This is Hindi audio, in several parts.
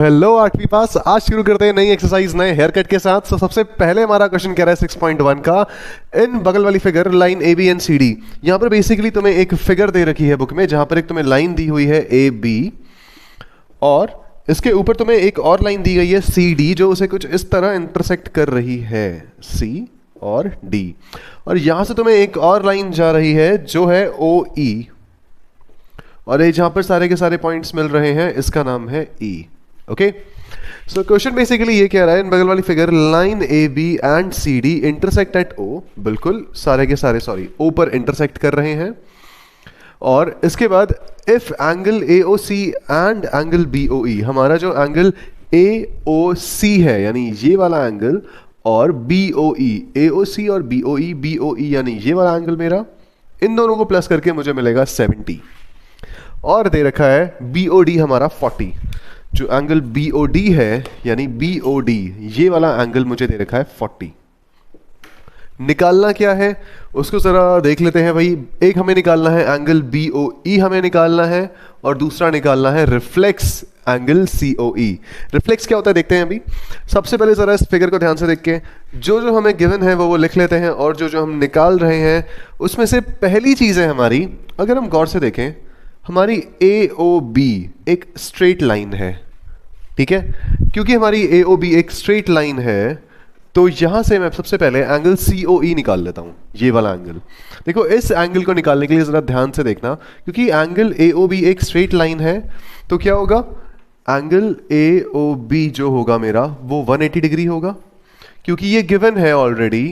हेलो आठवीं पास। आज शुरू करते हैं नई एक्सरसाइज नए हेयर कट के साथ। सबसे पहले हमारा क्वेश्चन कह रहा है 6.1 का, इन बगल वाली figure line A B and C D. यहाँ पर बेसिकली तुम्हें एक फिगर दे रखी है बुक में, जहां पर एक तुम्हें लाइन दी हुई है ए बी और इसके ऊपर तुम्हें एक और लाइन दी गई है सी डी, जो उसे कुछ इस तरह इंटरसेक्ट कर रही है, सी और डी। और यहां से तुम्हें एक और लाइन जा रही है जो है ओ ई, और ये जहां पर सारे के सारे पॉइंट्स मिल रहे हैं इसका नाम है E. Okay, so question basically ये कह रहा है, इन बगल वाली figure line A B and C D intersect at O, बिल्कुल सारे के सारे ओ पर इंटरसेक्ट कर रहे हैं। और इसके बाद if angle A O C and angle B O E, हमारा जो एंगल ए ओ सी है यानी ये वाला एंगल, और बी ओ ई, ए ओ सी और बी ओ ई यानी ये वाला एंगल मेरा, इन दोनों को प्लस करके मुझे मिलेगा 70। और दे रखा है बी ओ डी हमारा 40। जो एंगल BOD है यानी BOD, ये वाला एंगल मुझे दे रखा है 40। निकालना क्या है उसको जरा देख लेते हैं भाई। एक हमें निकालना है एंगल BOE, हमें निकालना है, और दूसरा निकालना है रिफ्लेक्स एंगल COE। रिफ्लेक्स क्या होता है देखते हैं अभी। सबसे पहले जरा इस फिगर को ध्यान से देख के जो जो हमें गिवन है वो लिख लेते हैं, और जो जो हम निकाल रहे हैं उसमें से पहली चीज है हमारी, अगर हम गौर से देखें, हमारी AOB एक स्ट्रेट लाइन है, ठीक है। क्योंकि हमारी AOB एक स्ट्रेट लाइन है तो यहां से मैं सबसे पहले एंगल COE निकाल लेता हूं, ये वाला एंगल। देखो इस एंगल को निकालने के लिए जरा ध्यान से देखना, क्योंकि एंगल AOB एक स्ट्रेट लाइन है तो क्या होगा, एंगल AOB जो होगा मेरा वो 180 डिग्री होगा। क्योंकि ये गिवन है ऑलरेडी,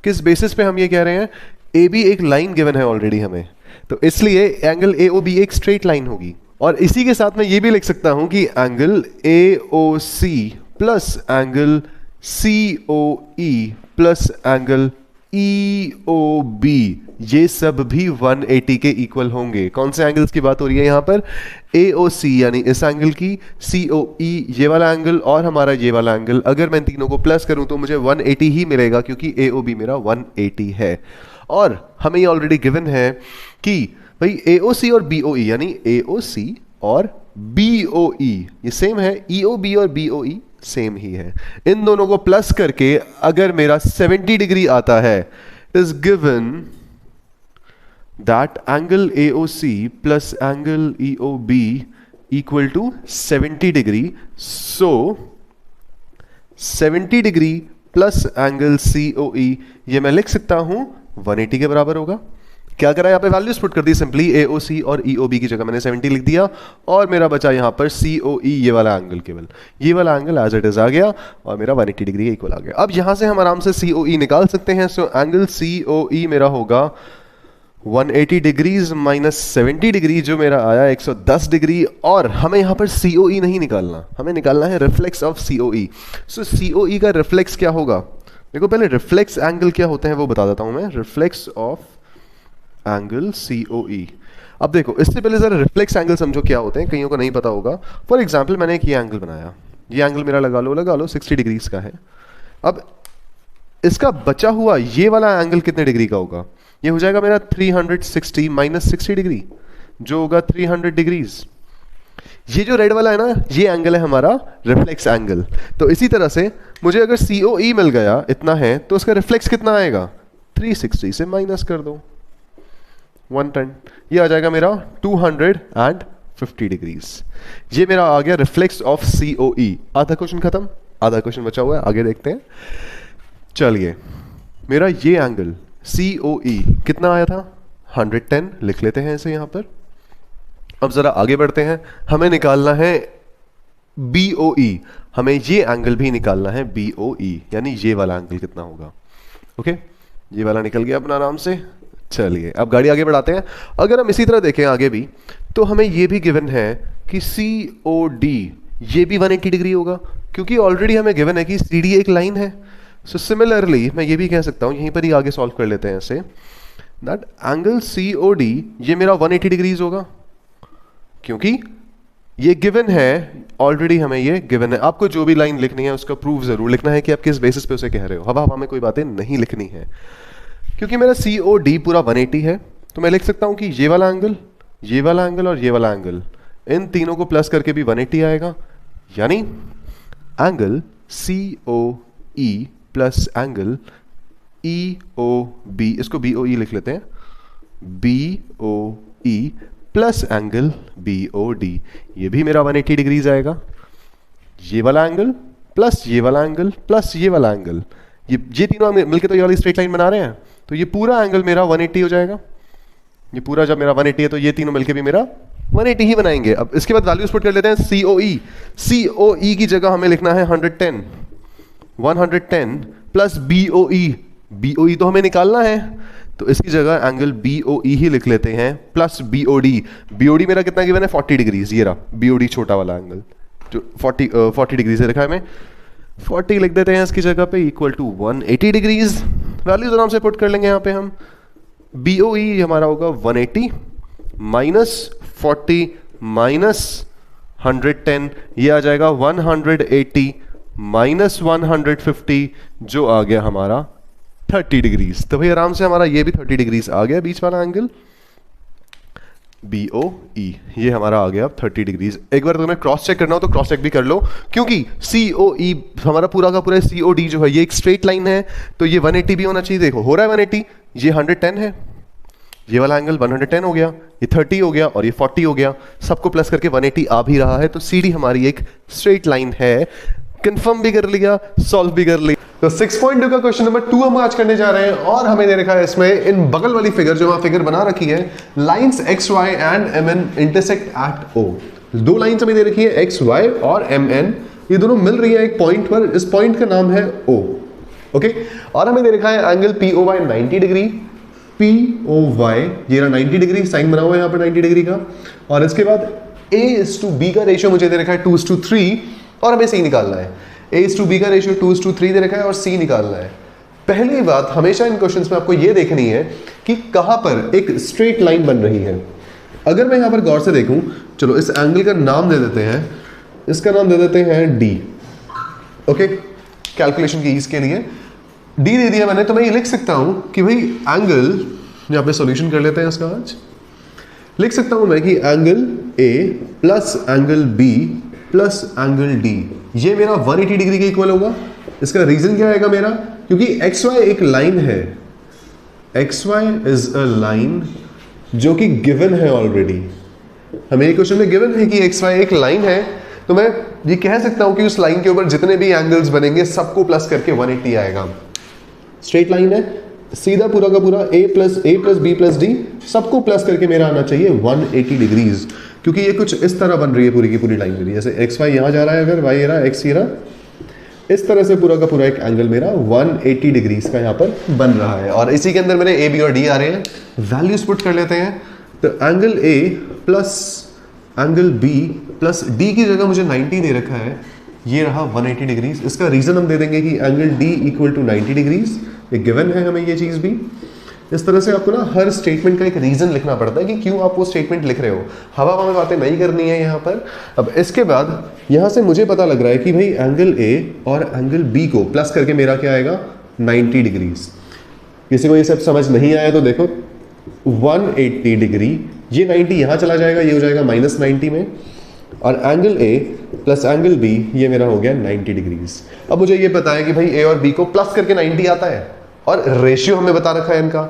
किस बेसिस पे हम ये कह रहे हैं, AB एक लाइन गिवन है ऑलरेडी हमें, तो इसलिए एंगल AOB एक स्ट्रेट लाइन होगी। और इसी के साथ मैं ये भी लिख सकता हूं कि angle AOC plus angle COE plus angle EOB, ये सब भी 180 के इक्वल होंगे। कौन से एंगल्स की बात हो रही है यहाँ पर, AOC यानी इस एंगल की, COE ये वाला एंगल, और हमारा ये वाला एंगल। अगर मैं तीनों को प्लस करूं तो मुझे 180 ही मिलेगा, क्योंकि AOB मेरा 180 है। और हमें ये ऑलरेडी गिवन है कि भाई AOC और BOE यानी AOC और BOE ये सेम है, EOB और BOE सेम ही है। इन दोनों को प्लस करके अगर मेरा 70 डिग्री आता है, it is given that angle AOC plus angle EOB equal to 70 degree. So 70 degree plus angle COE, ये मैं लिख सकता हूं 180 के बराबर होगा। क्या करा, यहाँ पे वैल्यूज पुट कर दी सिंपली, AOC और EOB की जगह मैंने 70 लिख दिया, और मेरा बचा यहाँ पर COE ये वाला एंगल, केवल ये वाला एंगल एज इट इज आ गया, और मेरा 180 डिग्री के इक्वल आ गया। अब यहाँ से हम आराम से COE निकाल सकते हैं। सो एंगल COE मेरा होगा 180 डिग्रीज माइनस 70 डिग्री, जो मेरा आया 110 डिग्री। और हमें यहाँ पर COE नहीं निकालना, हमें निकालना है reflex of COE। So COE का रिफ्लेक्स क्या होगा, देखो पहले रिफ्लेक्स एंगल क्या होते हैं वो बता देता हूं मैं। Reflex of angle COE। अब देखो इससे पहले जरा रिफ्लेक्स एंगल समझो क्या होते हैं, कईयों को नहीं पता होगा। फॉर एग्जांपल मैंने एक ये एंगल बनाया, ये एंगल मेरा लगा लो 60 डिग्रीज का है। अब इसका बचा हुआ ये वाला एंगल कितने डिग्री का होगा, ये हो जाएगा मेरा 360 माइनस 60 डिग्री, जो होगा 300 डिग्रीज। ये जो रेड वाला है ना, ये एंगल है हमारा रिफ्लेक्स एंगल। तो इसी तरह से मुझे अगर COE मिल गया इतना है, तो उसका रिफ्लेक्स कितना आएगा, 360 से माइनस कर दो 110, ये आ जाएगा मेरा 250 डिग्रीज। ये मेरा आ गया रिफ्लेक्स ऑफ COE। आधा क्वेश्चन खत्म, आधा क्वेश्चन बचा हुआ है, आगे देखते हैं। चलिए मेरा ये एंगल COE कितना आया था, 110 लिख लेते हैं इसे यहां पर। अब जरा आगे बढ़ते हैं, हमें निकालना है BOE, हमें ये एंगल भी निकालना है BOE, यानी ये वाला एंगल कितना होगा। ओके, ये वाला निकल गया अपना आराम से। चलिए अब गाड़ी आगे बढ़ाते हैं। अगर हम इसी तरह देखें आगे भी, तो हमें ये भी गिवन है कि COD ये भी 180 डिग्री होगा, क्योंकि ऑलरेडी हमें गिवन है कि CD एक लाइन है। सो सिमिलरली मैं ये भी कह सकता हूं, यहीं पर ही आगे सॉल्व कर लेते हैं ऐसे, दैट एंगल COD ये मेरा 180 डिग्रीज होगा, क्योंकि ये गिवन है ऑलरेडी, हमें ये गिवन है। आपको जो भी लाइन लिखनी है उसका प्रूफ जरूर लिखना है कि आप किस बेसिस पे उसे कह रहे हो, हवा हवा में कोई बातें नहीं लिखनी है। क्योंकि मेरा COD पूरा 180 है, तो मैं लिख सकता हूं कि ये वाला एंगल, ये वाला एंगल और ये वाला एंगल, इन तीनों को प्लस करके भी 180 आएगा, यानी angle C O E plus angle E O B, इसको बी ओ ई लिख लेते हैं, B O E plus angle B O D, ये भी मेरा 180 डिग्रीज आएगा। ये वाला एंगल प्लस ये वाला एंगल प्लस ये वाला एंगल, ये तीनों मिलकर तो ये वाली स्ट्रेट लाइन बना रहे हैं, तो ये पूरा एंगल मेरा 180 हो जाएगा। ये पूरा जब मेरा 180 है तो ये तीनों मिलकर भी मेरा 180 ही बनाएंगे। अब इसके बाद वैल्यूज पुट कर लेते हैं। सीओई, सीओई की जगह हमें लिखना है 110, 110 प्लस बीओई, बीओई तो हमें निकालना है, तो इसकी जगह एंगल बीओई ही लिख लेते हैं, प्लस बीओडी। बीओडी मेरा कितना गिवन है 40 डिग्रीज, ये रहा बीओडी छोटा वाला एंगल जो 40 डिग्री से रखा है, हमें 40 लिख देते हैं इसकी जगह पे, इक्वल टू 180 डिग्रीज। वैल्यूज आराम से पुट कर लेंगे यहाँ पे हम। बीओई हमारा होगा 180 माइनस 40 माइनस 110, ये आ जाएगा 180 माइनस 150, जो आ गया हमारा 30 डिग्रीज। तो भाई आराम से हमारा ये भी 30 डिग्रीज आ गया बीच वाला एंगल BOE, ये हमारा आ गया 30 डिग्रीज। एक बार तुम्हें क्रॉस चेक करना हो तो क्रॉस चेक भी कर लो, क्योंकि COE हमारा पूरा का पूरा COD जो है ये एक स्ट्रेट लाइन है, तो ये 180 भी होना चाहिए। देखो हो रहा है 180, ये 110 है, ये वाला एंगल 110 हो गया, ये 30 हो गया और ये 40 हो गया, सबको प्लस करके 180 आ भी रहा है, तो CD हमारी एक स्ट्रेट लाइन है। कंफर्म भी कर लिया, सॉल्व भी कर लिया। तो 6.2 का क्वेश्चन नंबर 2 हम आज करने जा रहे हैं, और हमें दे रखा है इसमें इन बगल वाली फिगर जो वहां फिगर बना रखी है, lines XY and MN intersect at O। दो लाइंस हमें दे रखी है XY और MN, ये दोनों मिल रही है एक पॉइंट पर, इस पॉइंट का नाम है O। ओके, और हमें दे रखा है एंगल POY 90 डिग्री, POY ये रहा 90 डिग्री, साइन बना हुआ है यहाँ पर 90 डिग्री का, और इसके बाद A:B का रेशियो मुझे दे रखा है 2:3, और हमें C निकालना है। A:B का रेशियो 2:3 दे रखा है और C निकालना है। पहली बात हमेशा इन क्वेश्चंस में आपको ये देखनी है कि कहां पर एक स्ट्रेट लाइन बन रही है। अगर मैं यहां पर गौर से देखूं, चलो इस एंगल का नाम दे देते हैं, इसका नाम दे देते हैं D। ओके, कैलकुलेशन की ईज के लिए D दे दिया मैंने, तो मैं ये लिख सकता हूं कि भाई एंगल, यहां पे सॉल्यूशन कर लेते हैं इसका, आज लिख सकता हूं मैं कि angle A plus angle B plus angle D ये मेरा 180 डिग्री के इक्वल होगा। इसका रीजन क्या आएगा मेरा, क्योंकि XY एक लाइन है, XY इज अ लाइन जो कि गिवन है ऑलरेडी, हमें एक क्वेश्चन में गिवन है कि XY एक लाइन है, तो मैं ये कह सकता हूं कि उस लाइन के ऊपर जितने भी एंगल्स बनेंगे सबको प्लस करके 180 आएगा। स्ट्रेट लाइन है, सीधा पूरा का पूरा A plus B plus D सबको प्लस करके मेरा आना चाहिए 180 डिग्रीज, क्योंकि ये कुछ इस तरह बन रही है पूरी की पूरी लाइन मेरी, जैसे XY यहाँ जा रहा है, अगर Y ये रहा, X ये रहा, इस तरह से पूरा का पूरा एक एंगल मेरा 180 डिग्रीज का यहाँ पर बन रहा है, और इसी के अंदर मेरे A, B और D आ रहे हैं। वैल्यूज पुट कर लेते हैं, तो angle A plus angle B plus D की जगह मुझे 90 दे रखा है, ये रहा 180 डिग्रीज। इसका रीजन हम दे देंगे कि angle D equal to 90 degrees, ये गिवन है हमें ये चीज भी। इस तरह से आपको ना हर स्टेटमेंट का एक रीजन लिखना पड़ता है कि क्यों आप वो स्टेटमेंट लिख रहे हो, हवा में बातें नहीं करनी है यहाँ पर। अब इसके बाद यहाँ से मुझे पता लग रहा है कि भाई एंगल A और एंगल B को प्लस करके मेरा क्या आएगा 90 डिग्रीज। किसी को ये सब समझ नहीं आया तो देखो 180 डिग्री, ये 90 यहाँ चला जाएगा, ये हो जाएगा माइनस 90 में, और angle A plus angle B ये मेरा हो गया 90 डिग्रीज। अब मुझे ये पता है कि भाई A और B को प्लस करके 90 आता है, और रेशियो हमें बता रखा है इनका,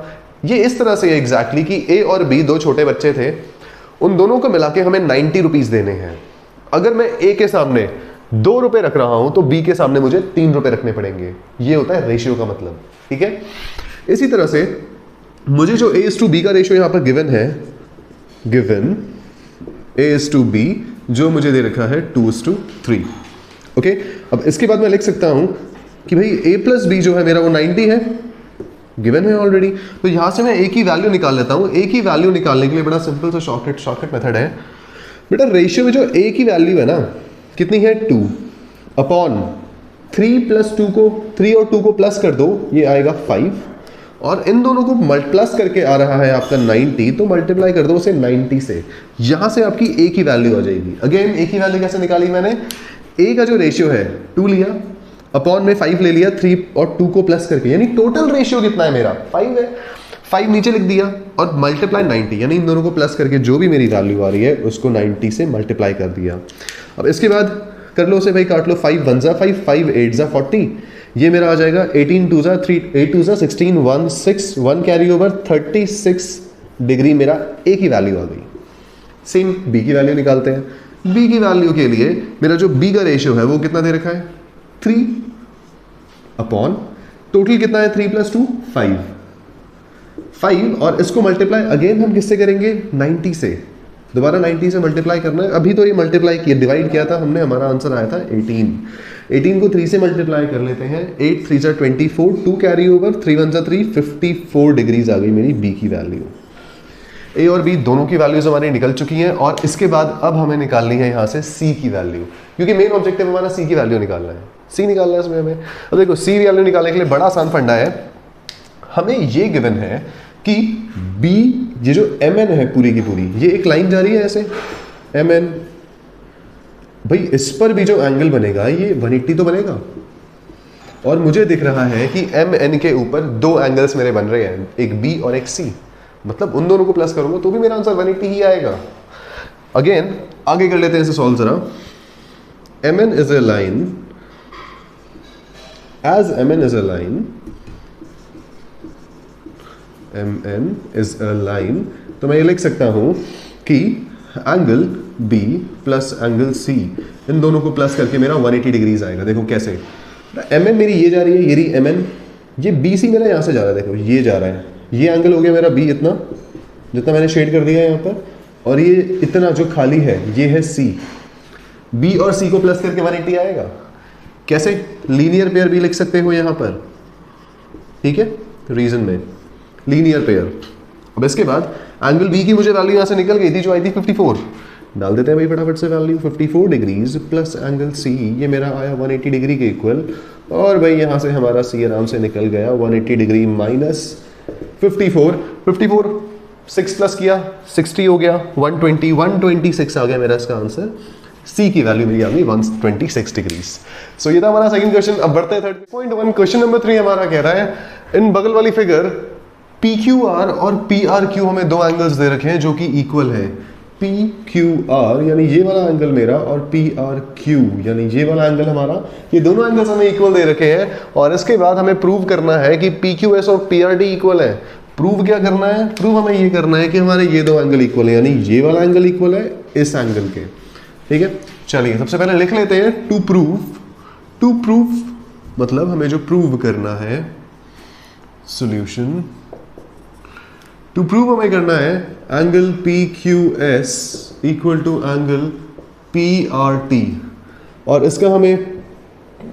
ये इस तरह से एग्जैक्टली कि A और B दो छोटे बच्चे थे, उन दोनों को मिला के हमें 90 रुपीज देने हैं। अगर मैं A के सामने 2 रुपए रख रहा हूं तो B के सामने मुझे 3 रुपए रखने पड़ेंगे, ये होता है रेशियो का मतलब, ठीक है। इसी तरह से मुझे जो A:B का रेशियो यहां पर गिवन है, गिवन A:B जो मुझे दे रखा है 2:3। ओके, अब इसके बाद मैं लिख सकता हूं कि भाई A प्लस B जो है मेरा वो 90 है, गिवन है ऑलरेडी, तो यहां से मैं A की वैल्यू निकाल लेता हूं। A की वैल्यू निकालने के लिए बड़ा सिंपल सा शॉर्टकट मेथड है बेटा। रेशियो में जो A की वैल्यू है ना कितनी है 2 अपॉन 3 प्लस 2 को 3 और 2 को प्लस कर दो, ये आएगा 5, और इन दोनों को प्लस करके आ रहा है आपका 90, तो मल्टीप्लाई कर दो उसे 90 से, यहां से आपकी A की वैल्यू आ जाएगी। अगेन A की वैल्यू कैसे निकाली मैंने, A का जो रेशियो है 2 लिया, अपॉन में 5 ले लिया, 3 और 2 को प्लस करके, यानी टोटल रेशियो कितना है मेरा 5 है, 5 नीचे लिख दिया और मल्टीप्लाई 90, यानी इन दोनों को प्लस करके जो भी मेरी वैल्यू आ रही है उसको 90 से मल्टीप्लाई कर दिया। अब इसके बाद कर लो उसे भाई, काट लो, 5 1 जा 5, 5 8 जा 40, ये मेरा आ जाएगा 18 2 जा 3, 8 2 जा 16, 1 6, 1 कैरी ओवर 36 डिग्री, मेरा ए की वैल्यू आ गई। सेम बी की वैल्यू निकालते हैं। बी की वैल्यू के लिए मेरा जो बी का रेशियो है वो कितना दे रखा है, 3 अपॉन टोटल कितना है 3 + 2 5, और इसको मल्टीप्लाई अगेन हम किससे करेंगे, 90 से, दोबारा 90 से मल्टीप्लाई करना है। अभी तो ये मल्टीप्लाई किया, डिवाइड किया था हमने, हमारा आंसर आया था 18 को 3 से मल्टीप्लाई कर लेते हैं, 8 3 जा 24, 2 कैरी ओवर, 3 1 जा 3, 54 डिग्रीज आ गई मेरी बी की वैल्यू। ए और बी दोनों की वैल्यूज हमारी निकल चुकी हैं, और इसके बाद अब हमें निकालनी है यहाँ से सी की वैल्यू, क्योंकि मेन ऑब्जेक्टिव हमारा सी की वैल्यू निकालना है, सी निकालना है इसमें हमें। अब देखो सी वैल्यू निकालने के लिए बड़ा आसान फंडा है, हमें ये गिवन है कि बी, ये जो एम एन है पूरी की पूरी, ये एक लाइन जा रही है ऐसे एम एन, भाई इस पर भी जो एंगल बनेगा ये 180 तो बनेगा, और मुझे दिख रहा है कि एम एन के ऊपर 2 एंगल्स मेरे बन रहे हैं, एक बी और एक सी, मतलब उन दोनों को प्लस करूंगा तो भी मेरा आंसर 180 ही आएगा। अगेन आगे कर लेते हैं इसे सॉल्व जरा। M N is a line, as M N is a line, M N is a line, तो मैं ये लिख सकता हूं कि angle B plus angle C, इन दोनों को प्लस करके मेरा 180 डिग्रीज आएगा। देखो कैसे, एम एन मेरी ये जा रही है, ये रही एम एन, ये बी सी मेरा यहाँ से जा रहा है, देखो ये जा रहा है, ये एंगल हो गया मेरा बी, इतना जितना मैंने शेड कर दिया है यहाँ पर, और ये इतना जो खाली है ये है सी, बी और सी को प्लस करके 180 आएगा। कैसे, लीनियर पेयर भी लिख सकते हो यहाँ पर, ठीक है, रीजन में लीनियर पेयर। अब इसके बाद एंगल बी की मुझे वैल्यू यहाँ से निकल गई थी जो आई थी 54, डाल देते हैं भाई फटाफट से value, 54 degrees plus angle C, ये मेरा आया 180 डिग्री के इक्वल, और भाई यहाँ से हमारा सी आराम से निकल गया 180 डिग्री माइनस 54 6 प्लस किया 60 हो गया, 126 आ गया मेरा इसका आंसर। सी की वैल्यू मेरी आ गई 126 डिग्रीज। सो ये था हमारा सेकंड क्वेश्चन। अब बढ़ते हैं 3.1। क्वेश्चन नंबर 3 हमारा कह रहा है, इन बगल वाली फिगर PQR और PRQ हमें 2 एंगल्स दे रखे हैं जो कि इक्वल है। PQR यानी ये वाला एंगल मेरा, और PRQ यानी ये वाला एंगल हमारा, ये दोनों एंगल्स हमें इक्वल दे रखे हैं, और इसके बाद हमें प्रूव करना है कि PQS और PRD इक्वल है। प्रूव क्या करना है, प्रूव हमें ये करना है कि हमारे ये 2 एंगल इक्वल है, यानी ये वाला एंगल इक्वल है इस एंगल के, ठीक है। चलिए सबसे पहले लिख लेते हैं टू प्रूव मतलब हमें जो प्रूव करना है, सॉल्यूशन टू प्रूव हमें करना है angle PQS equal to angle PRT, और इसका हमें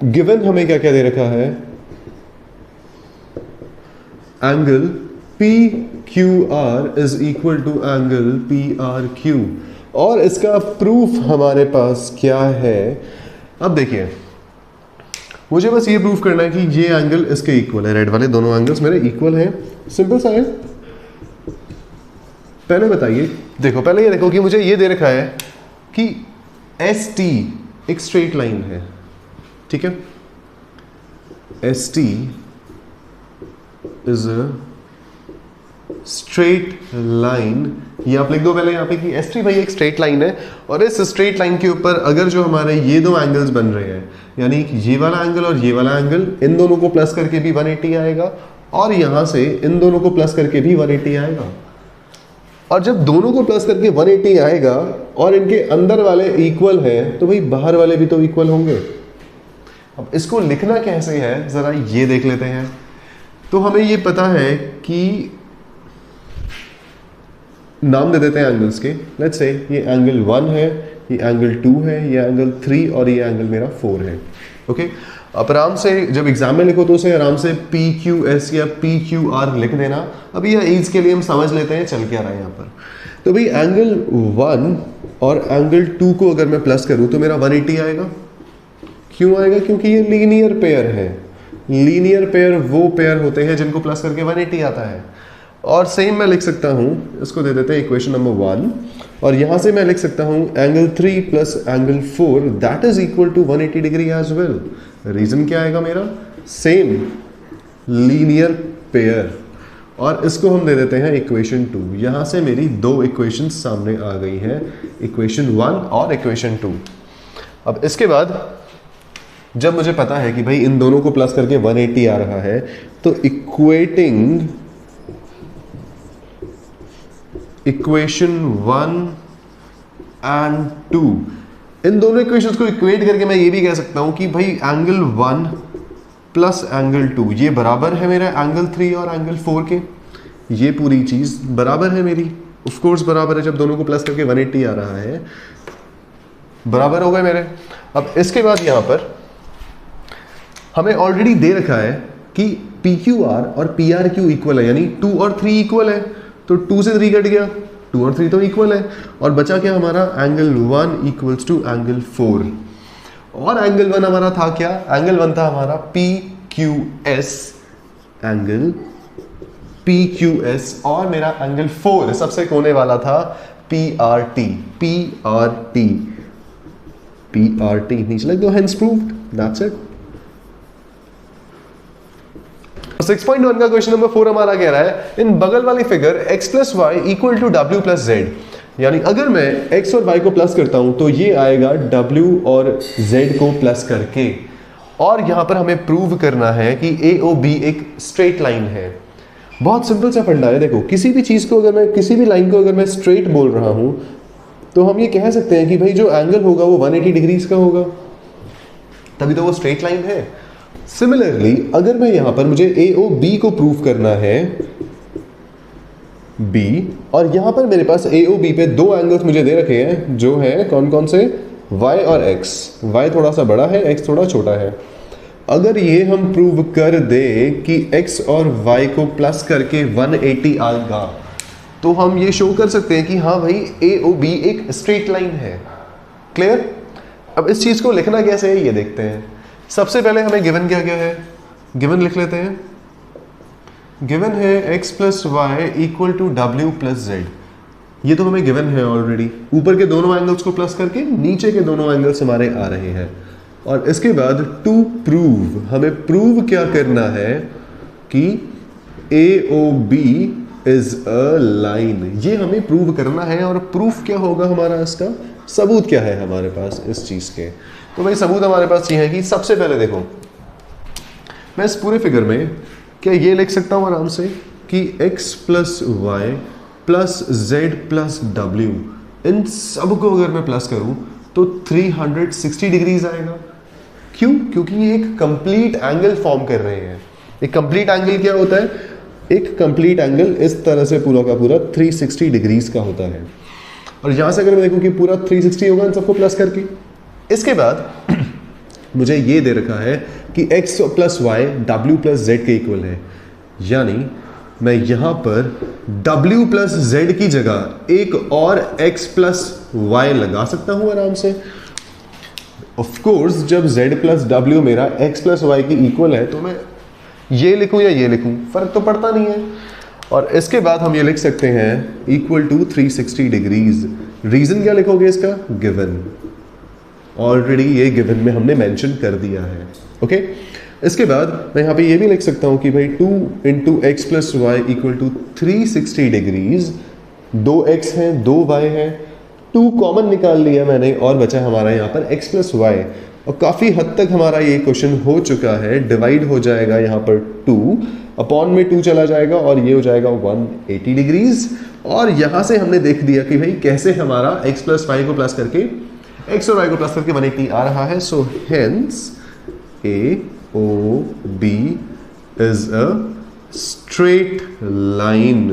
गिवन हमें क्या क्या दे रखा है, angle PQR is equal to angle PRQ, और इसका प्रूफ हमारे पास क्या है। अब देखिए मुझे बस ये प्रूफ करना है कि ये एंगल इसके इक्वल है, रेड वाले दोनों एंगल्स मेरे इक्वल हैं, सिंपल सा है। पहले बताइए, देखो पहले ये देखो कि मुझे ये दे रखा है कि ST एक स्ट्रेट लाइन है, ठीक है, ST is a straight line, ये आप लिख दो पहले यहाँ पे कि ST भाई एक स्ट्रेट लाइन है, और इस स्ट्रेट लाइन के ऊपर अगर जो हमारे ये 2 एंगल्स बन रहे हैं, यानी ये वाला एंगल और ये वाला एंगल, इन दोनों को प्लस करके भी 180 आएगा, और यहां से इन दोनों को प्लस करके भी 180 आएगा। और जब दोनों को प्लस करके 180 आएगा और इनके अंदर वाले इक्वल हैं, तो भाई बाहर वाले भी तो इक्वल होंगे। अब इसको लिखना कैसे है जरा ये देख लेते हैं। तो हमें ये पता है कि नाम दे देते हैं एंगल्स के, लेट्स से ये एंगल 1 है, ये एंगल 2 है, ये एंगल 3 और ये एंगल मेरा 4 है। ओके, अब आराम से जब एग्जाम में लिखो तो उसे आराम से PQS या PQR लिख देना। अभी यह ईज के लिए हम समझ लेते हैं चल क्या रहा है यहाँ पर। तो भाई एंगल 1 और एंगल 2 को अगर मैं प्लस करूँ तो मेरा 180 आएगा। क्यों आएगा? क्योंकि ये लीनियर पेयर है। लीनियर पेयर वो पेयर होते हैं जिनको प्लस करके 180 आता है। और सेम मैं लिख सकता हूँ, इसको दे देते हैं इक्वेशन नंबर 1, और यहाँ से मैं लिख सकता हूँ angle 3 plus angle 4 that is equal to 180 degree as well. Reason क्या आएगा मेरा? सेम लीनियर पेयर, और इसको हम दे देते हैं इक्वेशन 2। यहाँ से मेरी 2 इक्वेशन सामने आ गई हैं, इक्वेशन 1 और इक्वेशन 2। अब इसके बाद जब मुझे पता है कि भाई इन दोनों को प्लस करके 180 आ रहा है, तो इक्वेटिंग इक्वेशन 1 एंड 2, इन दोनों इक्वेशंस को इक्वेट करके मैं ये भी कह सकता हूं कि भाई एंगल 1 प्लस एंगल 2 ये बराबर है मेरा एंगल 3 और एंगल 4 के। ये पूरी चीज बराबर है मेरी, ऑफ कोर्स बराबर है, जब दोनों को प्लस करके 180 आ रहा है बराबर हो गए मेरे। अब इसके बाद यहां पर हमें ऑलरेडी दे रखा है कि PQR और PRQ इक्वल है, यानी 2 और 3 इक्वल है, तो 2 से 3 कट गया, 2 और 3 तो इक्वल है, और बचा क्या हमारा एंगल 1 इक्वल्स टू एंगल 4। और एंगल 1 हमारा था क्या, एंगल 1 था हमारा PQS, एंगल PQS, और मेरा एंगल 4 सबसे कोने वाला था PRT, नीचे लिख दो, हेंस प्रूव्ड, दैट्स इट। 6.1 का क्वेश्चन नंबर 4 हमारा कह रहा है इन बगल वाली figure x plus y equal to w plus z, यानी अगर मैं x और y को प्लस करता हूं तो ये आएगा w और z को प्लस करके। और यहां पर हमें प्रूव करना है कि AOB एक स्ट्रेट लाइन है। बहुत सिंपल सा फंडा है, देखो किसी भी चीज को अगर मैं, किसी भी लाइन को अगर मैं स्ट्रेट बोल रहा हूं तो हम ये कह सकते हैं कि भाई जो एंगल होगा वो 180 डिग्रीज का होगा, तभी तो वो स्ट्रेट लाइन है। सिमिलरली अगर मैं यहां पर, मुझे AOB को प्रूव करना है B, और यहां पर मेरे पास AOB पे दो एंगल्स मुझे दे रखे हैं, जो है कौन कौन से, Y और X। Y थोड़ा सा बड़ा है, X थोड़ा छोटा है। अगर ये हम प्रूव कर दे कि X और Y को प्लस करके 180 आएगा, तो हम ये शो कर सकते हैं कि हाँ भाई AOB एक स्ट्रेट लाइन है। क्लियर? अब इस चीज को लिखना कैसे है ये देखते हैं। सबसे पहले हमें गिवन क्या क्या है, गिवन लिख लेते हैं। गिवन है x plus y equal to w plus z, ये तो हमें गिवन है ऑलरेडी। ऊपर के दोनों एंगल्स को प्लस करके नीचे के दोनों एंगल्स हमारे आ रहे हैं। और इसके बाद टू प्रूव, हमें प्रूव क्या करना है कि AOB इज अ लाइन, ये हमें प्रूव करना है। और प्रूफ क्या होगा हमारा, इसका सबूत क्या है हमारे पास इस चीज के। तो भाई सबूत हमारे पास ये है कि सबसे पहले देखो, मैं इस पूरे फिगर में क्या ये लिख सकता हूं आराम से कि x plus Y plus Z plus W, इन सब को अगर मैं प्लस करूं तो 360 डिग्रीज आएगा। क्यों? क्योंकि ये एक कंप्लीट एंगल फॉर्म कर रहे हैं। एक कंप्लीट एंगल क्या होता है, एक कंप्लीट एंगल इस तरह से पूरा का पूरा 360 डिग्रीज का होता है। और यहां से अगर मैं देखूं कि पूरा 360 होगा इन सबको प्लस करके। इसके बाद मुझे ये दे रखा है कि x plus y w plus z के इक्वल है, यानी मैं यहां पर w प्लस जेड की जगह एक और x प्लस वाई लगा सकता हूं आराम से। ऑफ कोर्स जब z प्लस w मेरा x प्लस वाई की इक्वल है तो मैं ये लिखूं या ये लिखूं फर्क तो पड़ता नहीं है। और इसके बाद हम ये लिख सकते हैं इक्वल टू 360 डिग्रीज। रीजन क्या लिखोगे इसका, गिवन, ऑलरेडी ये गिवन में हमने मेंशन कर दिया है। ओके, इसके बाद मैं यहाँ पे ये भी लिख सकता हूँ कि भाई 2 into x plus y equal to 360 degrees. 2x है 2y है, 2 कॉमन निकाल लिया मैंने और बचा हमारा यहाँ पर x प्लस वाई। और काफ़ी हद तक हमारा ये क्वेश्चन हो चुका है। डिवाइड हो जाएगा यहाँ पर 2 अपॉन में 2 चला जाएगा और ये हो जाएगा 180 डिग्रीज। और यहाँ से हमने देख दिया कि भाई कैसे हमारा x प्लस वाई को प्लस करके, x और y को प्लस करके 180 आ रहा है। So hence AOB is a straight line.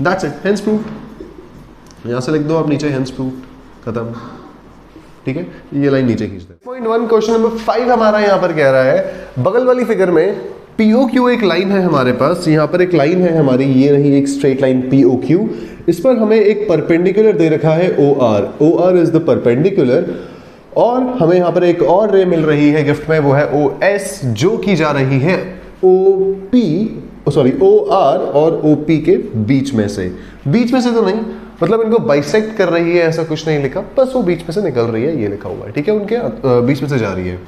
That's it, hence proved. यहां से लिख दो आप नीचे, हेंस प्रूव्ड, खत्म। ठीक है, ये लाइन नीचे खींच दे। 1 क्वेश्चन नंबर 5 हमारा यहां पर कह रहा है बगल वाली फिगर में POQ एक लाइन है हमारे पास। यहां पर एक लाइन है हमारी, ये रही एक स्ट्रेट लाइन POQ। इस पर हमें एक परपेंडिकुलर दे रखा है OR इज द परपेंडिकुलर। और हमें यहाँ पर एक और रे मिल रही है गिफ्ट में, वो है OS, जो की जा रही है OR और OP के बीच में से। बीच में से तो नहीं, मतलब इनको बाइसेक्ट कर रही है, ऐसा कुछ नहीं लिखा, बस वो बीच में से निकल रही है, ये लिखा हुआ है। ठीक है, उनके बीच में से जा रही है।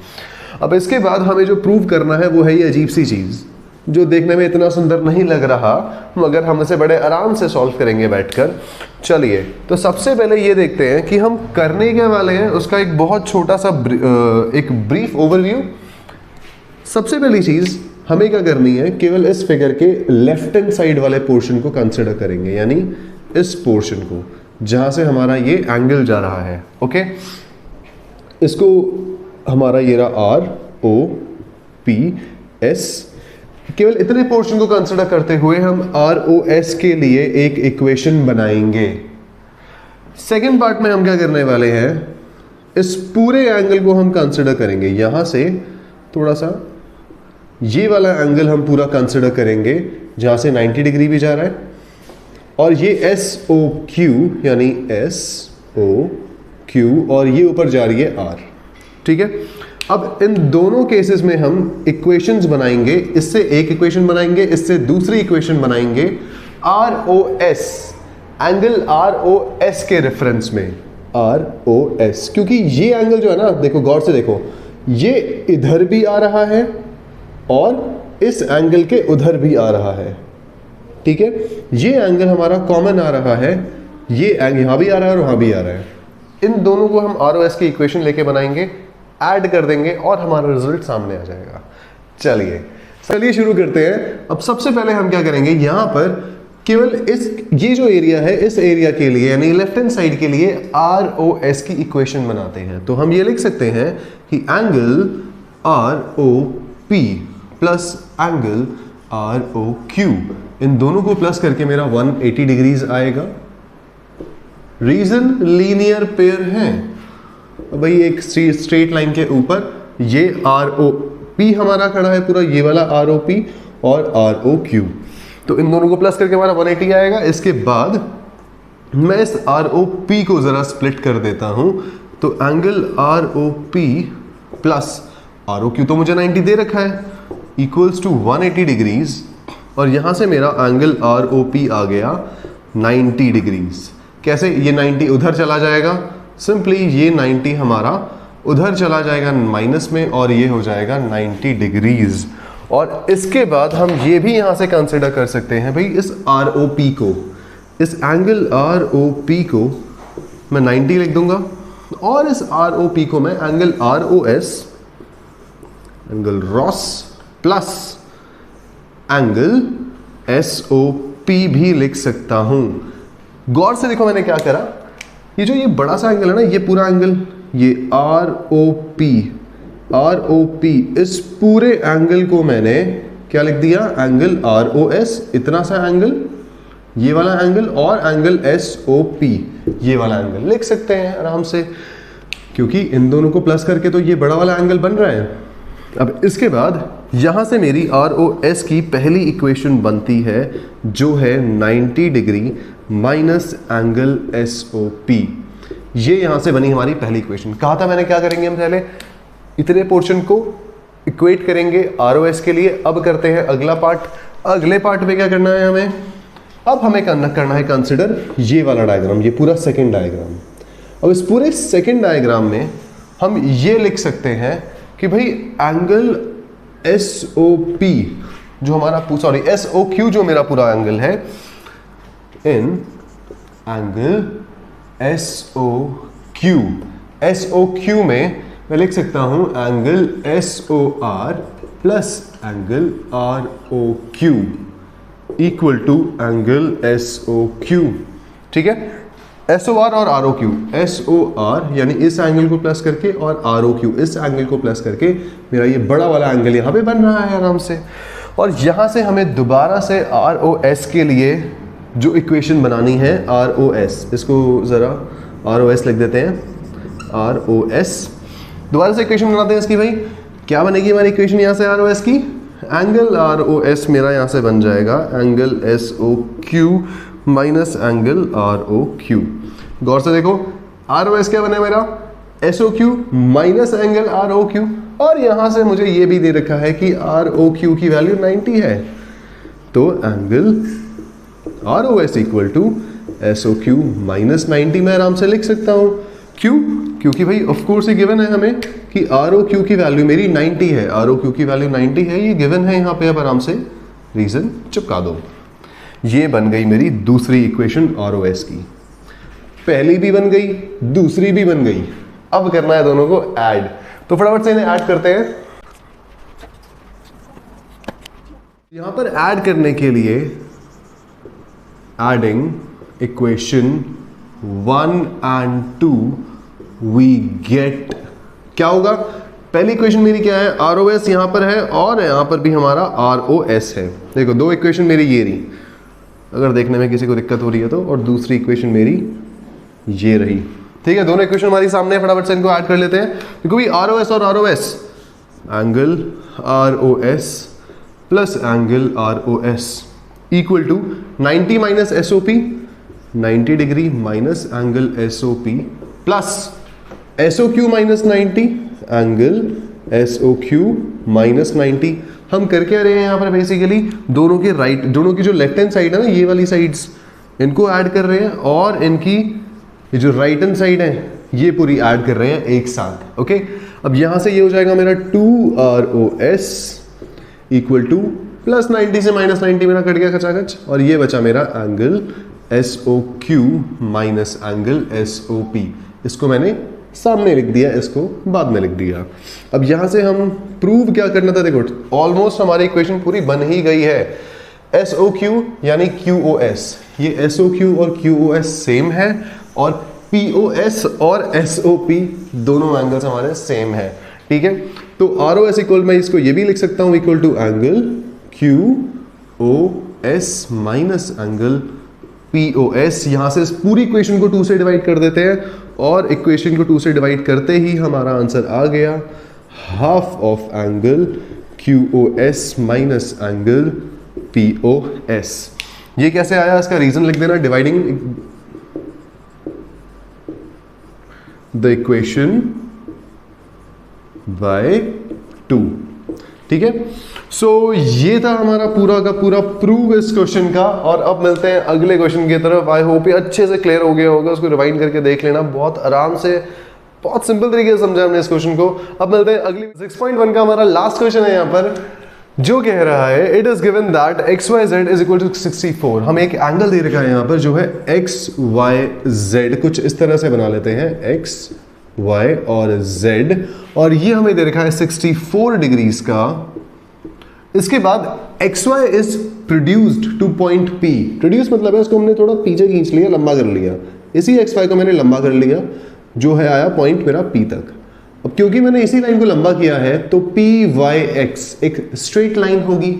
अब इसके बाद हमें जो प्रूव करना है वो है ये अजीब सी चीज, जो देखने में इतना सुंदर नहीं लग रहा, मगर हम इसे बड़े आराम से सॉल्व करेंगे बैठकर। चलिए, तो सबसे पहले ये देखते हैं कि हम करने के वाले हैं उसका एक बहुत छोटा सा एक ब्रीफ ओवरव्यू। सबसे पहली चीज हमें क्या करनी है, केवल इस फिगर के लेफ्ट हैंड साइड वाले पोर्शन को कंसिडर करेंगे, यानी इस पोर्शन को जहां से हमारा ये एंगल जा रहा है। ओके, इसको हमारा ये रहा आर ओ पी एस। केवल इतने पोर्शन को कंसिडर करते हुए हम आर ओ एस के लिए एक इक्वेशन बनाएंगे। सेकेंड पार्ट में हम क्या करने वाले हैं, इस पूरे एंगल को हम कंसिडर करेंगे। यहां से थोड़ा सा ये वाला एंगल हम पूरा कंसिडर करेंगे जहां से 90 डिग्री भी जा रहा है, और ये एस ओ क्यू यानी एस ओ क्यू, और ये ऊपर जा रही है आर। ठीक है, अब इन दोनों केसेस में हम इक्वेशंस बनाएंगे। इससे एक इक्वेशन बनाएंगे, इससे दूसरी इक्वेशन बनाएंगे R O S, angle R O S के रेफरेंस में, आर ओ एस। क्योंकि ये एंगल जो है ना, देखो गौर से देखो, ये इधर भी आ रहा है और इस एंगल के उधर भी आ रहा है। ठीक है, ये एंगल हमारा कॉमन आ रहा है, ये एंगल यहां भी आ रहा है और वहां भी आ रहा है। इन दोनों को हम आर ओ एस की इक्वेशन लेके बनाएंगे, ऐड कर देंगे और हमारा रिजल्ट सामने आ जाएगा। चलिए शुरू करते हैं। अब सबसे पहले हम क्या करेंगे, यहां पर केवल ये जो एरिया है, इस एरिया के लिए यानी लेफ्ट हैंड साइड के लिए आर ओ एस की इक्वेशन बनाते हैं। तो हम ये लिख सकते हैं कि angle R O P plus angle R O Q, इन दोनों को प्लस करके मेरा 180 डिग्रीज आएगा। रीजन लीनियर पेयर है भाई, एक स्ट्रेट लाइन के ऊपर ये आर ओ पी हमारा खड़ा है पूरा, ये वाला आर ओ पी और आर ओ क्यू, तो इन दोनों को प्लस करके हमारा 180 आएगा। इसके बाद मैं इस आर ओ पी को जरा स्प्लिट कर देता हूं, तो angle R O P plus R O Q तो मुझे 90 दे रखा है, इक्वल्स टू 180 डिग्रीज, और यहां से मेरा एंगल आर ओ पी आ गया 90 डिग्रीज। कैसे, ये 90 उधर चला जाएगा, सिंपली ये 90 हमारा उधर चला जाएगा माइनस में, और ये हो जाएगा 90 डिग्रीज। और इसके बाद हम ये भी यहां से कंसिडर कर सकते हैं भाई, इस आर ओ पी को, इस एंगल आर ओ पी को मैं 90 लिख दूंगा, और इस आर ओ पी को मैं angle R O S, angle ROS plus angle S O P भी लिख सकता हूं। गौर से देखो मैंने क्या करा, ये बड़ा सा एंगल है ना, ये पूरा एंगल, ये आर ओ पी, इस पूरे एंगल को मैंने क्या लिख दिया, एंगल आर ओ एस, इतना सा एंगल, ये वाला एंगल, और एंगल एस ओ पी, ये वाला एंगल लिख सकते हैं आराम से, क्योंकि इन दोनों को प्लस करके तो ये बड़ा वाला एंगल बन रहा है। अब इसके बाद यहां से मेरी आर ओ एस की पहली इक्वेशन बनती है, जो है 90 degree minus angle S O P. ये यहां से बनी हमारी पहली इक्वेशन। कहा था मैंने क्या करेंगे, हम पहले इतने पोर्शन को इक्वेट करेंगे आर ओ एस के लिए। अब करते हैं अगला पार्ट। अगले पार्ट में क्या करना है हमें, अब हमें करना है कंसिडर ये वाला डायग्राम, ये पूरा सेकेंड डायग्राम। अब इस पूरे सेकेंड डायग्राम में हम ये लिख सकते हैं कि भाई एंगल एस ओ पी जो हमारा, सॉरी एस ओ क्यू जो मेरा पूरा एंगल है, इन एंगल एस ओ क्यू में मैं लिख सकता हूं angle S O R plus angle R O Q equal to angle S O Q. ठीक है, एस ओ आर और R O Q, S O R यानी इस एंगल को प्लस करके, और आर ओ क्यू इस एंगल को प्लस करके मेरा ये बड़ा वाला एंगल यहां पे बन रहा है आराम से। और यहां से हमें दोबारा से आर ओ एस के लिए जो इक्वेशन बनानी है, आर ओ एस, इसको ज़रा आर ओ एस लिख देते हैं, आर ओ एस। दोबारा से इक्वेशन बनाते हैं इसकी। भाई क्या बनेगी हमारी इक्वेशन यहाँ से आर ओ एस की, एंगल आर ओ एस मेरा यहाँ से बन जाएगा angle S O Q minus angle R O Q. गौर से देखो, आर ओ एस क्या बने मेरा, S O Q minus angle R O Q, और यहाँ से मुझे ये भी दे रखा है कि आर ओ क्यू की वैल्यू 90 है, तो angle R O S equal to S O Q minus 90 मैं आराम से लिख सकता हूँ। क्यों, क्योंकि भाई ऑफ कोर्स ये गिवन है हमें कि आर ओ क्यू की वैल्यू मेरी 90 है, आर ओ क्यू की वैल्यू 90 है, ये गिवन है यहाँ पे, अब आराम से रीजन चिपका दो। ये बन गई मेरी दूसरी इक्वेशन ROS की। पहली भी बन गई, दूसरी भी बन गई। अब करना है दोनों को ऐड, तो फटाफट से इन्हें ऐड करते हैं। यहां पर ऐड करने के लिए adding equation 1 and 2 we get, क्या होगा? पहली इक्वेशन मेरी क्या है? ROS यहां पर है और यहां पर भी हमारा ROS है। देखो दो इक्वेशन मेरी ये रही, अगर देखने में किसी को दिक्कत हो रही है तो, और दूसरी इक्वेशन मेरी ये रही। ठीक है, दोनों इक्वेशन हमारी सामने है, फटाफट से इनको ऐड कर लेते हैं। देखो भी ROS और ROS, angle ROS plus angle ROS equal to 90 minus SOP, 90 degree minus angle SOP plus SOQ minus 90 angle SOQ minus 90। हम कर क्या रहे हैं यहाँ पर? बेसिकली दोनों के राइट, दोनों की जो लेफ्ट हैंड साइड है ना, ये वाली साइड्स, इनको ऐड कर रहे हैं और इनकी ये जो राइट हैंड साइड है ये पूरी ऐड कर रहे हैं एक साथ। ओके, अब यहां से ये हो जाएगा मेरा 2ROS इक्वल टू प्लस 90 से माइनस 90 मेरा कट गया खचाखच, और ये बचा मेरा angle SOQ minus angle SOP। इसको मैंने सामने लिख दिया, इसको बाद में लिख दिया। अब यहां से हम प्रूव क्या करना था? देखो ऑलमोस्ट हमारी इक्वेशन पूरी बन ही गई है। SOQ यानी QOS, ये SOQ और QOS सेम है, और POS और SOP दोनों एंगल्स हमारे सेम है। ठीक है, तो ROS इक्वल, मैं इसको ये भी लिख सकता हूं equal to angle QOS minus angle POS। यहां से इस पूरी इक्वेशन को 2 से डिवाइड कर देते हैं, और इक्वेशन को 2 से डिवाइड करते ही हमारा आंसर आ गया half of angle QOS minus angle POS। ये कैसे आया? इसका रीजन लिख देना, डिवाइडिंग द इक्वेशन बाय 2। ठीक है, सो ये था हमारा पूरा का पूरा प्रूव इस क्वेश्चन का। और अब मिलते हैं अगले क्वेश्चन की तरफ। आई होप ये अच्छे से क्लियर हो गया होगा, उसको रिवाइंड करके देख लेना, बहुत आराम से, बहुत सिंपल तरीके से समझा हमने इस क्वेश्चन को। अब मिलते हैं अगली 6.1 का हमारा लास्ट क्वेश्चन है यहाँ पर, जो कह रहा है it is given that XYZ is equal to 64। हमें एक एंगल दे रखा है यहाँ पर जो है XYZ, कुछ इस तरह से बना लेते हैं, XY और Z, और ये हमें दे रखा है 64 डिग्रीज का। इसके बाद XY is produced two point P। Produce मतलब है उसको हमने थोड़ा पीछे खींच लिया, लंबा कर लिया, इसी XY को मैंने लंबा कर लिया, जो है आया पॉइंट मेरा P तक। अब क्योंकि मैंने इसी लाइन को लंबा किया है तो PYX एक स्ट्रेट लाइन होगी।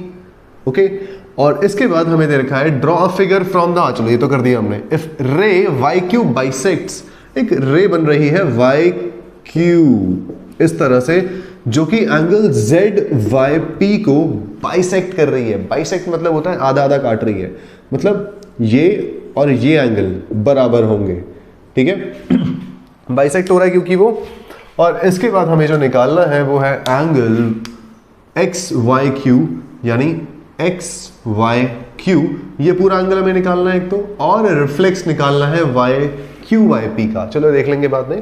ओके, और इसके बाद हमें दे रखा है draw a figure from the, चलो ये तो कर दिया हमने, इफ रे YQ बाइसेक्ट्स, एक रे बन रही है YQ इस तरह से, जो कि एंगल ZYP को बाइसेक्ट कर रही है। बाइसेक्ट मतलब होता है आधा आधा काट रही है, मतलब ये और ये एंगल बराबर होंगे। ठीक है, बाइसेक्ट हो रहा है क्योंकि वो, और इसके बाद हमें जो निकालना है वो है एंगल XYQ, यानी XYQ, ये पूरा एंगल हमें निकालना है एक तो, और रिफ्लेक्स निकालना है YQYP का। चलो देख लेंगे बाद में,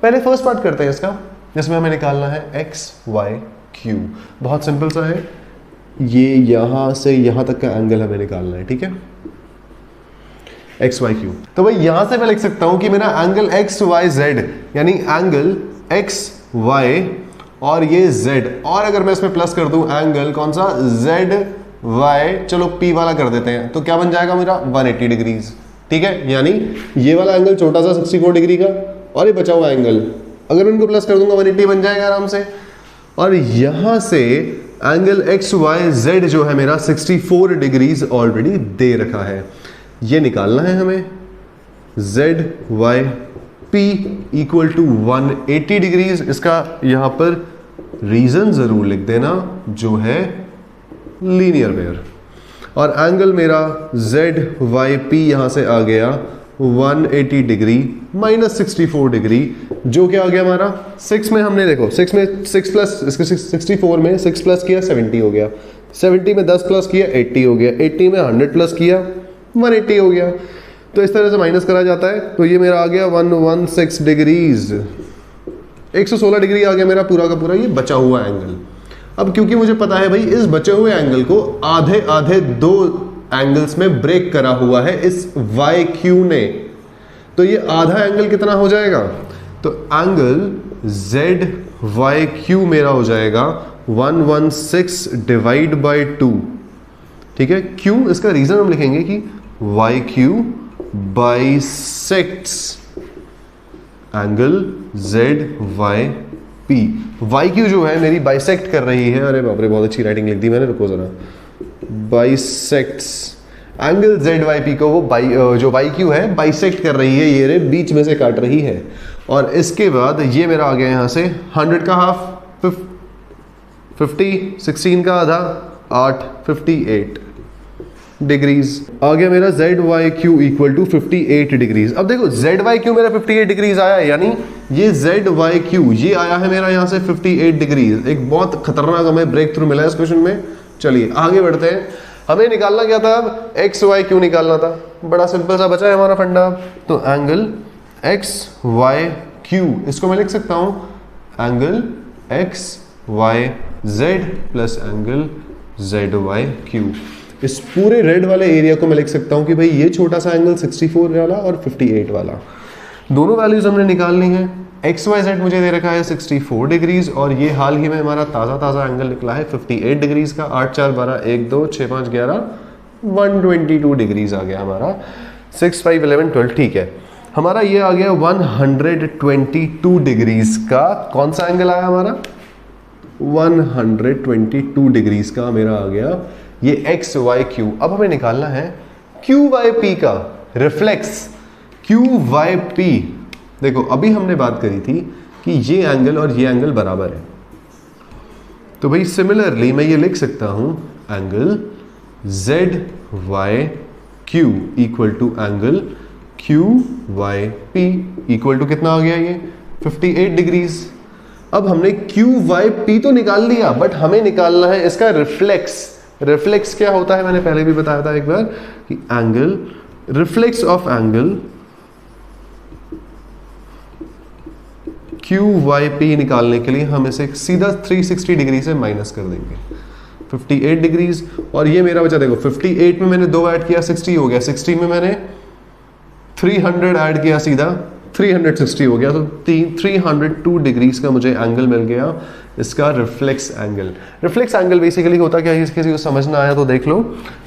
पहले फर्स्ट पार्ट करते हैं इसका, जिसमें हमें निकालना है XYQ। बहुत सिंपल सा है, ये यहां से यहां तक का एंगल हमें निकालना है। ठीक है, XYQ, तो भाई यहां से मैं लिख सकता हूं कि मेरा एंगल XYZ यानी एंगल XY और ये Z, और अगर मैं इसमें प्लस कर दूं एंगल कौन सा ZY, चलो P वाला कर देते हैं, तो क्या बन जाएगा मेरा 180 डिग्रीज। ठीक है, यानी ये वाला एंगल छोटा सा 64 डिग्री का, और ये बचा हुआ एंगल अगर मैं इनको प्लस कर दूंगा 180 बन जाएगा आराम से। और यहां से एंगल XYZ जो है मेरा 64 डिग्रीज ऑलरेडी दे रखा है, ये निकालना है हमें। ZYP इक्वल टू 180 डिग्रीज, इसका यहां पर रीजन जरूर लिख देना जो है लीनियर वेयर, और एंगल मेरा ZYP यहां से आ गया 180 डिग्री माइनस 64 डिग्री, जो क्या आ गया हमारा 6 में, हमने देखो 6 में 6 प्लस, इसके 64 में 6 प्लस किया 70 हो गया, 70 में 10 प्लस किया 80 हो गया, 80 में 100 प्लस किया 180 हो गया। तो इस तरह से माइनस करा जाता है, तो ये मेरा आ गया 116 डिग्रीज, 116 डिग्री आ गया मेरा पूरा का पूरा ये बचा हुआ एंगल। अब क्योंकि मुझे पता है भाई इस बचे हुए एंगल को आधे आधे दो एंगल्स में ब्रेक करा हुआ है इस वाई क्यू ने, तो ये आधा एंगल कितना हो जाएगा, तो एंगल जेड वाई क्यू मेरा हो जाएगा 116 डिवाइड बाई 2, ठीक है। क्यों, इसका रीजन हम लिखेंगे कि Y Q bisects angle Z Y P. Y Q जो है मेरी बाइसेक्ट कर रही है, अरे बाप रे बहुत अच्छी राइटिंग लिख दी मैंने, रुको जरा, bisects angle Z Y P को, वो जो वाई क्यू है बाइसेक्ट कर रही है, ये रे बीच में से काट रही है। और इसके बाद ये मेरा आ गया यहां से 100 का हाफ 50, 16 का आधा 8, 58 डिग्रीज आ गया मेरा Z Y Q equal to 58 degrees. अब देखो जेड वाई क्यू मेरा 58 डिग्रीज आया, यानी ये जेड वाई क्यू ये आया है मेरा यहां से 58 डिग्रीज। एक बहुत खतरनाक हमें ब्रेक थ्रू मिला है इस क्वेश्चन में। चलिए आगे बढ़ते हैं, हमें निकालना क्या था, अब एक्स वाई क्यू निकालना था। बड़ा सिंपल सा बचा है हमारा फंडा, तो एंगल एक्स वाई क्यू, इसको मैं लिख सकता हूं angle X Y Z plus angle Z Y Q. इस पूरे रेड वाले एरिया को मैं लिख सकता हूं कि भाई ये छोटा सा एंगल 64 वाला और 58 वाला, दोनों वैल्यूज हमने निकालनी है। एक्स वाई जेड मुझे दे रखा है 64 डिग्रीज, और ये हाल ही में हमारा ताज़ा एंगल निकला है 58 डिग्रीज का। 8 4 12 1 2 6 5 11 122 डिग्रीज आ गया हमारा। 6 5 11 12, ठीक है। हमारा ये आ गया 122 डिग्रीज का, कौन सा एंगल आया हमारा, 122 डिग्रीज का मेरा आ गया ये एक्स वाई क्यू। अब हमें निकालना है क्यू वाई पी का रिफ्लेक्स, क्यू वाई पी। देखो अभी हमने बात करी थी कि ये एंगल और ये एंगल बराबर है, तो भाई सिमिलरली मैं ये लिख सकता हूं angle Z Y Q equal to angle Q Y P equal to कितना आ गया ये 58 डिग्रीज। अब हमने क्यू वाई पी तो निकाल लिया, बट हमें निकालना है इसका रिफ्लेक्स। रिफ्लेक्स क्या होता है मैंने पहले भी बताया था एक बार कि angle reflex of angle Q Y P निकालने के लिए हम इसे सीधा 360 डिग्री से माइनस कर देंगे 58 डिग्रीज। और ये मेरा बचा, देखो 58 में मैंने 2 ऐड किया 60 हो गया, 60 में मैंने 300 ऐड किया सीधा 360 हो गया, तो 302 डिग्रीज का मुझे एंगल मिल गया इसका reflex angle. Reflex angle basically होता क्या है, किसी को समझना आया तो देख लो।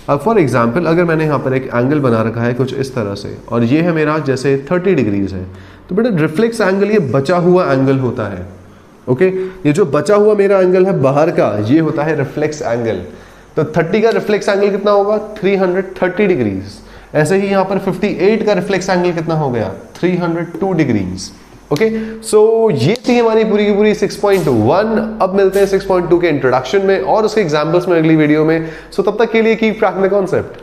अब फॉर एग्जांपल अगर मैंने यहाँ पर एक एंगल बना रखा है कुछ इस तरह से, और ये है मेरा जैसे 30 डिग्रीज है, तो बेटा रिफ्लेक्स एंगल ये बचा हुआ एंगल होता है। ओके, ये जो बचा हुआ मेरा एंगल है बाहर का, ये होता है रिफ्लेक्स एंगल। तो 30 का रिफ्लेक्स एंगल कितना होगा, 330 डिग्रीज। ऐसे ही यहाँ पर 58 का रिफ्लेक्स एंगल कितना हो गया, 302 डिग्रीज। ओके, सो ये थी हमारी पूरी की पूरी 6.1। अब मिलते हैं 6.2 के इंट्रोडक्शन में और उसके एग्जांपल्स में अगली वीडियो में। सो तब तक के लिए कीप ट्रैक द कॉन्सेप्ट।